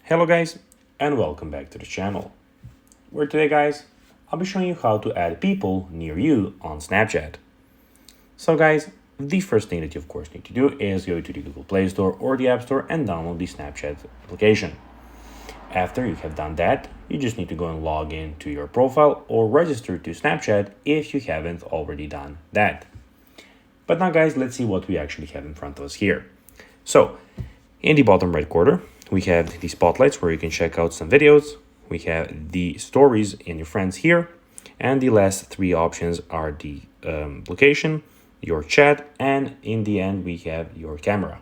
Hello guys, and welcome back to the channel. Where today guys, I'll be showing you how to add people near you on Snapchat. So guys, the first thing that you of course need to do is go to the Google Play Store or the App Store and download the Snapchat application. After you have done that, you just need to go and log in to your profile or register to Snapchat if you haven't already done that. But now guys, let's see what we actually have in front of us here. So, in the bottom right corner, we have the spotlights where you can check out some videos. We have the stories in your friends here. And the last three options are the location, your chat, and in the end, we have your camera.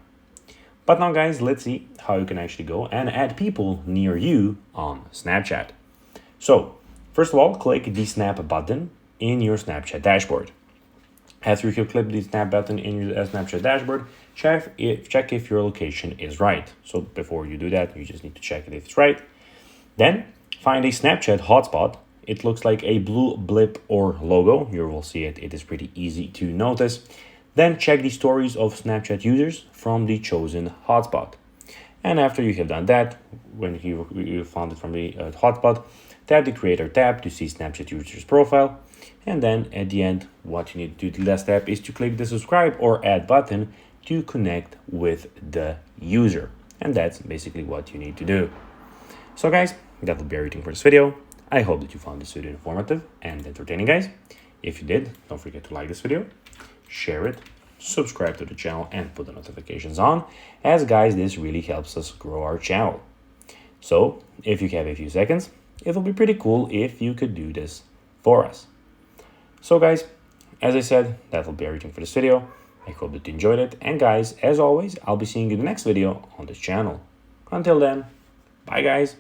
But now guys, let's see how you can actually go and add people near you on Snapchat. So, first of all, click the Snap button in your Snapchat dashboard. After you have clicked the Snap button in your Snapchat dashboard, check if your location is right. So before you do that, you just need to check it if it's right. Then find a Snapchat hotspot. It looks like a blue blip or logo. You will see it. It is pretty easy to notice. Then check the stories of Snapchat users from the chosen hotspot. And after you have done that, when you found it from the hotspot, tap the Creator tab to see Snapchat user's profile. And then at the end, what you need to do, the last step is to click the subscribe or add button to connect with the user. And that's basically what you need to do. So guys, that will be everything for this video. I hope that you found this video informative and entertaining, guys. If you did, don't forget to like this video, share it, subscribe to the channel, and put the notifications on, as guys, this really helps us grow our channel. So if you have a few seconds, it will be pretty cool if you could do this for us. So guys, as I said, that will be everything for this video. I hope that you enjoyed it. And guys, as always, I'll be seeing you in the next video on this channel. Until then, bye guys.